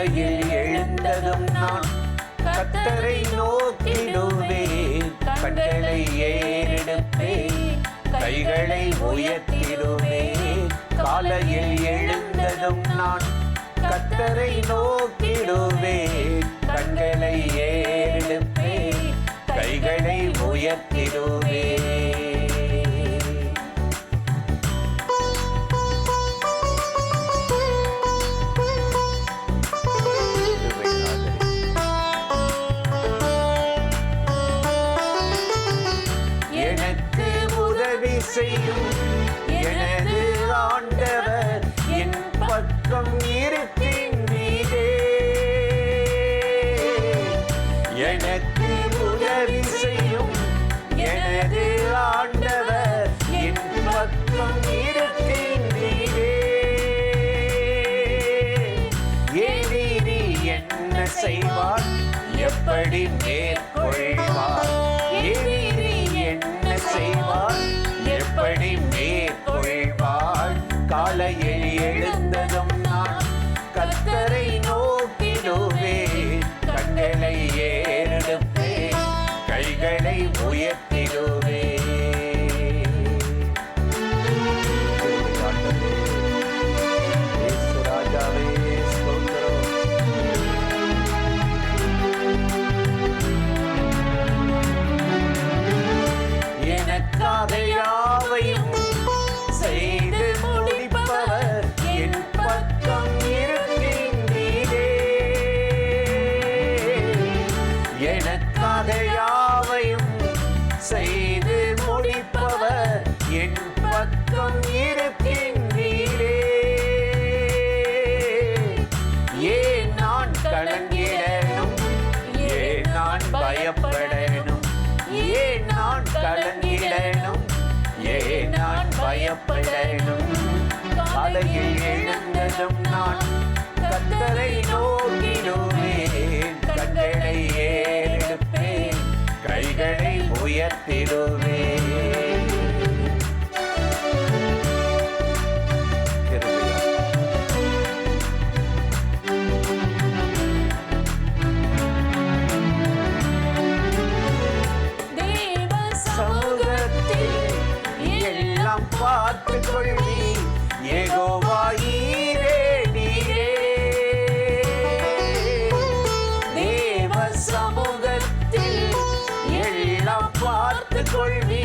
காலையில் எழுந்ததும் நான் கர்த்தரை நோக்கிடுவேன். கண்களை ஏறெடுப்பேன், கைகளை உயர்த்திடுவேன். காலையில் எழுந்ததும் நான் கர்த்தரை நோக்கிடுவேன். கண்களை ஏறெடுப்பேன், கைகளை உயர்த்திடுவேன். எனக்கு உதவி செய்யும் எனது ஆண்டவர் என் பக்கம் இருக்கின்றீரே. எனக்கு உதவி செய்யும் எனது ஆண்டவர் என் பக்கம் இருக்கின்றீரே. எதிரி என்ன செய்வார், எப்படி மேற்கொள்வார்? எதிரி என்ன செய்வார், எப்படி மேற்கொள்வார்? காலையில் எழுந்ததும் நான் கர்த்தரை நோக்கிடுவேன். கண்களை ஏறெடுப்பேன், கைகளை உயர்த்திடுவேன். எனக்காக யாவையும் செய்து முடிப்பவர் என் பக்கம் இருக்கின்றீரே. எனக்காக யாவையும் செய்து முடிப்பவர் என் பக்கம் இருக்கின்றீரே. ஏன் நான் கலங்கிடணும், ஏன் நான் பயப்படணும்? ஏன் நான் கலங்கிடணும், ஏன் நான் பயப்படணும்? காலையில் எழுந்ததும் நான் கர்த்தரை நோக்கிடுவேன். கண்களை ஏறெடுப்பேன், கைகளை உயர்த்திடுவேன். பார்த்துக் கொள்வி யெகோவா ஈரே நீரே. தேவ சமூகத்தில் எல்லாம் பார்த்துக் கொள்வி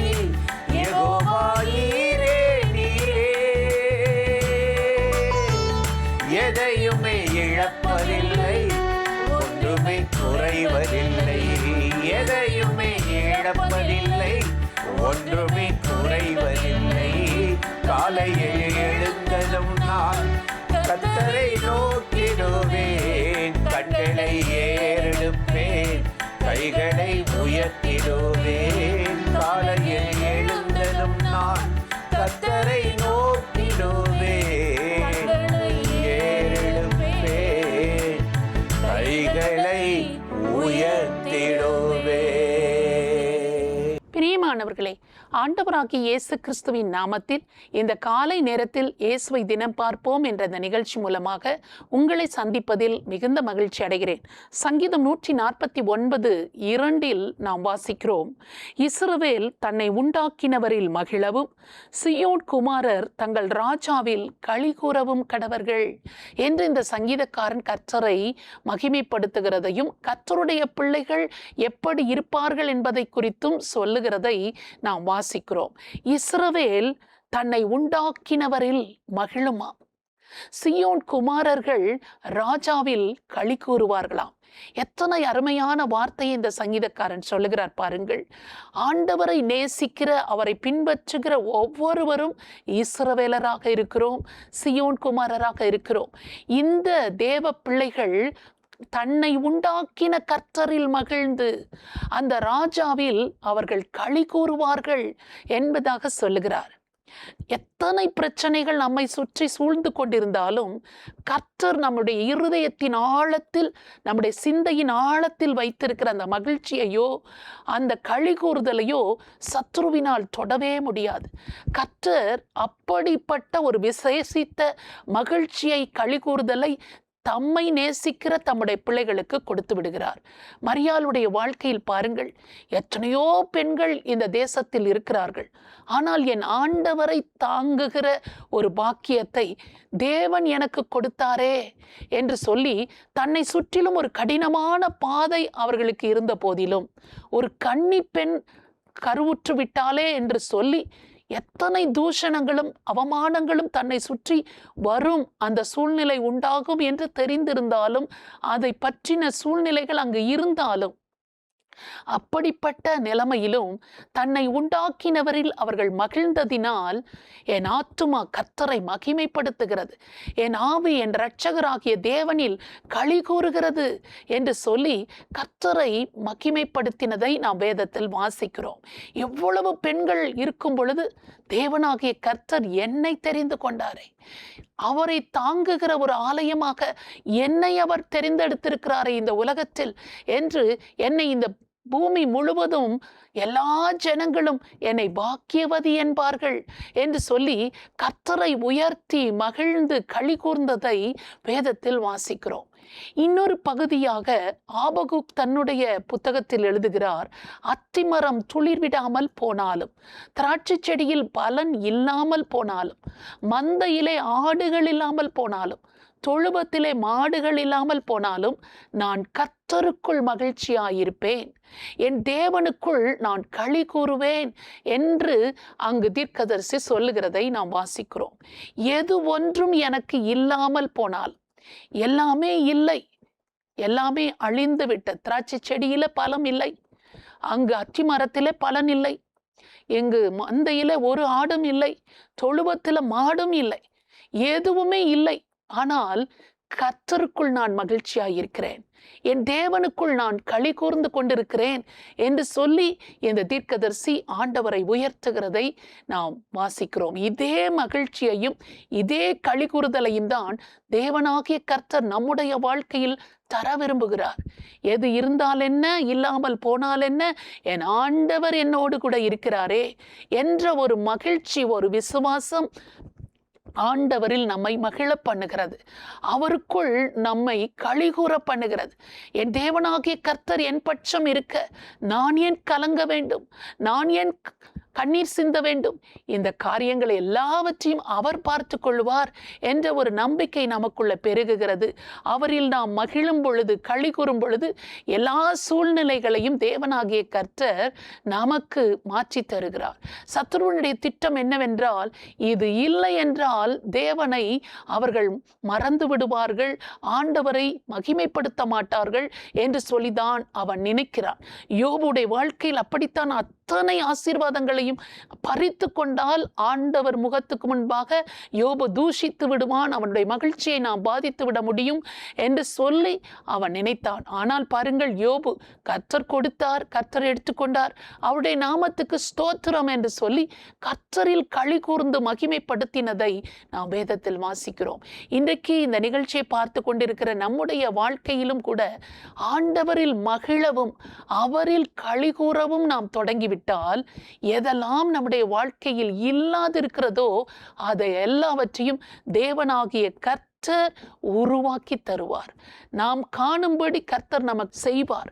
யெகோவா ஈரே நீரே. எதையுமே இழப்பதில்லை, ஒன்றுமே குறைவதில்லை. எதையுமே இழப்பதில்லை, ஒன்றுமே குறைவதில்லை. காலையில் எழுந்ததும் நான் கர்த்தரை நோக்கிடுவேன். கண்களை ஏறெடுப்பேன், கைகளை உயர்த்திடுவேன். காலையில் எழுந்ததும் நான் கர்த்தரை நோக்கிடுவேன். ஏறெடுப்பேன், கைகளை உயர்த்திடுவேன். பிரியமானவர்களே, ஆண்டவராகிய இயேசு கிறிஸ்துவின் நாமத்தில் இந்த காலை நேரத்தில் இயேசுவை தினம் பார்ப்போம் என்ற இந்த நிகழ்ச்சி மூலமாக உங்களை சந்திப்பதில் மிகுந்த மகிழ்ச்சி அடைகிறேன். சங்கீதம் 149:2 நாம் வாசிக்கிறோம், இஸ்ரவேல் தன்னை உண்டாக்கினவரில் மகிழவும் சியோன் குமாரர் தங்கள் ராஜாவில் களி கூறவும் கடவர்கள் என்று இந்த சங்கீதக்காரன் கர்த்தரை மகிமைப்படுத்துகிறதையும் கர்த்தருடைய பிள்ளைகள் எப்படி இருப்பார்கள் என்பதை குறித்தும் சொல்லுகிறதை நாம் வாசிக்கிறோம். இஸ்ரவேல் தன்னை உண்டாக்கினவரில் மகிழுமாம். சியோன் குமாரர்கள் ராஜாவில் களி கூறுவார்களாம். எத்தனை அருமையான வார்த்தையை இந்த சங்கீதக்காரன் சொல்லுகிறார் பாருங்கள். ஆண்டவரை நேசிக்கிற, அவரை பின்பற்றுகிற ஒவ்வொருவரும் இஸ்ரவேலராக இருக்கிறோம், சியோன் குமாரராக இருக்கிறோம். இந்த தேவ பிள்ளைகள் தன்னை உண்டாக்கின கர்த்தரில் மகிழ்ந்து அந்த ராஜாவில் அவர்கள் களி கூறுவார்கள் என்பதாக சொல்லுகிறார். எத்தனை பிரச்சனைகள் நம்மை சுற்றி சூழ்ந்து கொண்டிருந்தாலும் கர்த்தர் நம்முடைய இருதயத்தின் ஆழத்தில், நம்முடைய சிந்தையின் ஆழத்தில் வைத்திருக்கிற அந்த மகிழ்ச்சியையோ அந்த களி கூறுதலையோ சத்ருவினால் தொடவே முடியாது. கர்த்தர் அப்படிப்பட்ட ஒரு விசேஷித்த மகிழ்ச்சியை, களி கூறுதலை தம்மை நேசிக்கிற தம்முடைய பிள்ளைகளுக்கு கொடுத்து விடுகிறார். மரியாளுடைய வாழ்க்கையில் பாருங்கள், எத்தனையோ பெண்கள் இந்த தேசத்தில் இருக்கிறார்கள். ஆனால் என் ஆண்டவரை தாங்குகிற ஒரு பாக்கியத்தை தேவன் எனக்கு கொடுத்தாரே என்று சொல்லி தன்னை சுற்றிலும் ஒரு கடினமான பாதை அவர்களுக்கு இருந்த போதிலும், ஒரு கன்னி பெண் கருவுற்று விட்டாலே என்று சொல்லி எத்தனை தூஷணங்களும் அவமானங்களும் தன்னை சுற்றி வரும் அந்த சூழ்நிலை உண்டாகும் என்று தெரிந்திருந்தாலும், அதை பற்றின சூழ்நிலைகள் அங்கு இருந்தாலும், அப்படிப்பட்ட நிலைமையிலும் தன்னை உண்டாக்கினவரில் அவர்கள் மகிழ்ந்ததினால் என் ஆத்துமா கர்த்தரை மகிமைப்படுத்துகிறது, என் ஆவி என் இரட்சகராகிய தேவனில் களி கூறுகிறது என்று சொல்லி கர்த்தரை மகிமைப்படுத்தினதை நாம் வேதத்தில் வாசிக்கிறோம். எவ்வளவு பெண்கள் இருக்கும் பொழுது தேவனாகிய கர்த்தர் என்னை தெரிந்து கொண்டாரே, அவரை தாங்குகிற ஒரு ஆலயமாக என்னை அவர் தெரிந்தெடுத்திருக்கிறாரே இந்த உலகத்தில் என்று, என்னை இந்த பூமி முழுவதும் எல்லா ஜனங்களும் என்னை பாக்கியவதி என்பார்கள் என்று சொல்லி கர்த்தரை உயர்த்தி மகிழ்ந்து களி கூர்ந்ததை வேதத்தில் வாசிக்கிறோம். இன்னொரு பகுதியாக ஆபகுக் தன்னுடைய புத்தகத்தில் எழுதுகிறார், அத்திமரம் துளிர்விடாமல் போனாலும், திராட்சை செடியில் பலன் இல்லாமல் போனாலும், மந்தையிலே ஆடுகள் இல்லாமல் போனாலும், தொழுவத்திலே மாடுகள் இல்லாமல் போனாலும், நான் கர்த்தருக்குள் மகிழ்ச்சியாயிருப்பேன், என் தேவனுக்குள் நான் களி கூறுவேன் என்று அங்கு தீர்க்கதரிசி சொல்லுகிறதை நாம் வாசிக்கிறோம். எது ஒன்றும் எனக்கு இல்லாமல் போனால், எல்லாமே இல்லை, எல்லாமே அழிந்து விட்ட திராட்சை செடியில பலன் இல்லை, அங்கு அத்தி மரத்திலே பலன் இல்லை, எங்கு மந்தையில ஒரு ஆடும் இல்லை, தொழுவத்தில மாடும் இல்லை, எதுவுமே இல்லை. ஆனால் கர்த்தருக்குள் நான் மகிழ்ச்சியாயிருக்கிறேன், என் தேவனுக்குள் நான் களி கூர்ந்து கொண்டிருக்கிறேன் என்று சொல்லி இந்த தீர்க்கதரிசி ஆண்டவரை உயர்த்துகிறதை நாம் வாசிக்கிறோம். இதே மகிழ்ச்சியையும் இதே களி கூறுதலையும் தான் தேவனாகிய கர்த்தர் நம்முடைய வாழ்க்கையில் தர விரும்புகிறார். எது இருந்தால் என்ன, இல்லாமல் போனால் என்ன, என் ஆண்டவர் என்னோடு கூட இருக்கிறாரே என்ற ஒரு மகிழ்ச்சி, ஒரு விசுவாசம் ஆண்டவரில் நம்மை மகிழ பண்ணுகிறது, அவருக்குள் நம்மை களிகூற பண்ணுகிறது. என் தேவனாகிய கர்த்தர் என் பட்சம் இருக்க நான் ஏன் கலங்க வேண்டும், நான் ஏன் கண்ணீர் சிந்த வேண்டும், இந்த காரியங்களை எல்லாவற்றையும் அவர் பார்த்து கொள்வார் என்ற ஒரு நம்பிக்கை நமக்குள்ள பெருகுகிறது. அவரில் நாம் மகிழும் பொழுது, களி கூறும் பொழுது, எல்லா சூழ்நிலைகளையும் தேவனாகிய கர்த்தர் நமக்கு மாற்றி தருகிறார். சத்துருவனுடைய திட்டம் என்னவென்றால், இது இல்லை என்றால் தேவனை அவர்கள் மறந்து விடுவார்கள், ஆண்டவரை மகிமைப்படுத்த மாட்டார்கள் என்று சொல்லிதான் அவன் நினைக்கிறான். யோபுடைய வாழ்க்கையில் அப்படித்தான் அத்தனை ஆசீர்வாதங்களையும் பறித்து கொண்டால் ஆண்டவர் முகத்துக்கு முன்பாக யோபு தூஷித்து விடுவான், அவனுடைய மகிழ்ச்சியை நாம் பாதித்து விட முடியும் என்று சொல்லி அவன் நினைத்தான். ஆனால் பாருங்கள், யோபு கர்த்தர் கொடுத்தார், கர்த்தர் எடுத்துக்கொண்டார், அவருடைய நாமத்துக்கு ஸ்தோத்திரம் என்று சொல்லி கர்த்தரில் களி கூர்ந்து மகிமைப்படுத்தினதை நாம் வேதத்தில் வாசிக்கிறோம். இன்றைக்கு இந்த நிகழ்ச்சியை பார்த்து கொண்டிருக்கிற நம்முடைய வாழ்க்கையிலும் கூட ஆண்டவரில் மகிழவும் அவரில் களி கூறவும் நாம் தொடங்கிவிட்டால், எதெல்லாம் நம்முடைய வாழ்க்கையில் இல்லாதிருக்கிறதோ அதை எல்லாவற்றையும் தேவனாகிய கர்த்தர் உருவாக்கி தருவார். நாம் காணும்படி கர்த்தர் நமக்கு செய்வார்.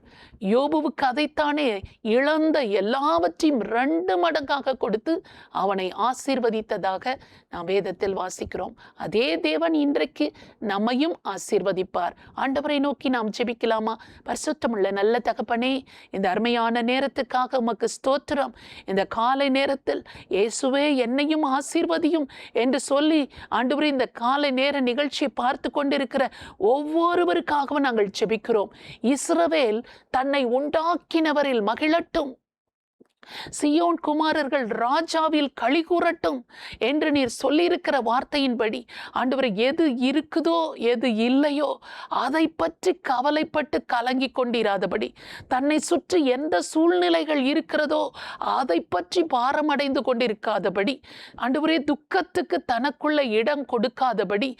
யோபுவுக்கு அதைத்தானே, இழந்த எல்லாவற்றையும் 2 மடங்காக கொடுத்து அவனை ஆசீர்வதித்ததாக நாம் வேதத்தில் வாசிக்கிறோம். அதே தேவன் இன்றைக்கு நம்மையும் ஆசீர்வதிப்பார். ஆண்டவரை நோக்கி நாம் ஜெபிக்கலாமா? பரிசுத்தமுள்ள நல்ல தகப்பனே, இந்த அருமையான நேரத்துக்காக உமக்கு ஸ்தோத்திரம். இந்த காலை நேரத்தில் இயேசுவே என்னையும் ஆசீர்வதியும் என்று சொல்லி ஆண்டவரே இந்த காலை நேர நிகழ்ச்சியை பார்த்து கொண்டிருக்கிற ஒவ்வொருவருக்காகவும் நாங்கள் ஜெபிக்கிறோம். இஸ்ரவேல் தன்னை உண்டாக்கினவரில் மகிழட்டும், சியோன் குமாரர்கள் ராஜாவில் களி கூறட்டும் என்று நீர் சொல்லியிருக்கிற வார்த்தையின்படி ஆண்டவரே, எது இருக்குதோ எது இல்லையோ அதை பற்றி கவலைப்பட்டு கலங்கி கொண்டிராதபடி, தன்னை சுற்றி எந்த சூழ்நிலைகள் இருக்கிறதோ அதை பற்றி பாரமடைந்து கொண்டிருக்காதபடி, ஆண்டவரே துக்கத்துக்கு தனக்குள்ள இடம் கொடுக்காதபடி,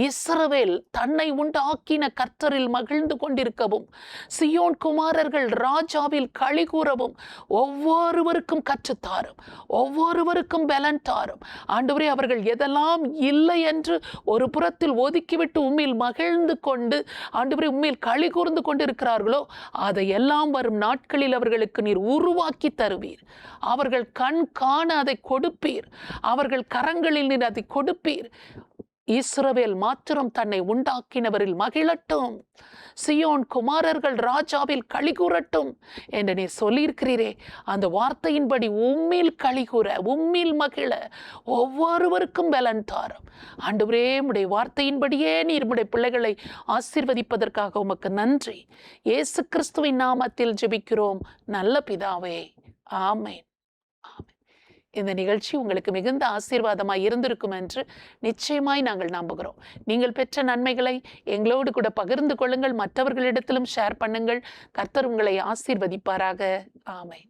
இஸ்ரவேல் தன்னை உண்டாக்கின கர்த்தரில் மகிழ்ந்து கொண்டிருக்கவும், சியோன் குமாரர்கள் ராஜாவில் களி கூறவும், ஒவ்வொரு ஒவ்வொருவருக்கும் கற்றுத்தாரும், ஒவ்வொருவருக்கும் பலன் தாரும் ஆண்டவரே. அவர்கள் எதெல்லாம் இல்லை என்று ஒரு புறத்தில் ஒதுக்கிவிட்டு உம்மில் மகிழ்ந்து கொண்டு ஆண்டவரே உம்மில் களி கூர்ந்து கொண்டு இருக்கிறார்களோ, அதையெல்லாம் வரும் நாட்களில் அவர்களுக்கு நீர் உருவாக்கி தருவீர். அவர்கள் கண் காண அதை கொடுப்பீர், அவர்கள் கரங்களில் நீர் அதை கொடுப்பீர். இஸ்ரவேல் மாத்திரம் தன்னை உண்டாக்கினவரில் மகிழட்டும், சியோன் குமாரர்கள் ராஜாவில் களிகூறட்டும் என்று நீ சொல்லியிருக்கிறீரே. அந்த வார்த்தையின்படி உம்மில் களிகூற, உம்மில் மகிழ ஒவ்வொருவருக்கும் பலன் தாரும் ஆண்டவரே. உம்முடைய வார்த்தையின்படியே நீர் உம்முடைய பிள்ளைகளை ஆசீர்வதிப்பதற்காக உமக்கு நன்றி. இயேசு கிறிஸ்துவின் நாமத்தில் ஜெபிக்கிறோம் நல்ல பிதாவே, ஆமென். இந்த நிகழ்ச்சி உங்களுக்கு மிகுந்த ஆசீர்வாதமாய் இருந்திருக்கும் என்று நிச்சயமாய் நாங்கள் நம்புகிறோம். நீங்கள் பெற்ற நன்மைகளை எங்களோடு கூட பகிர்ந்து கொள்ளுங்கள், மற்றவர்களிடத்திலும் ஷேர் பண்ணுங்கள். கர்த்தர் உங்களை ஆசீர்வதிப்பாராக. ஆமென்.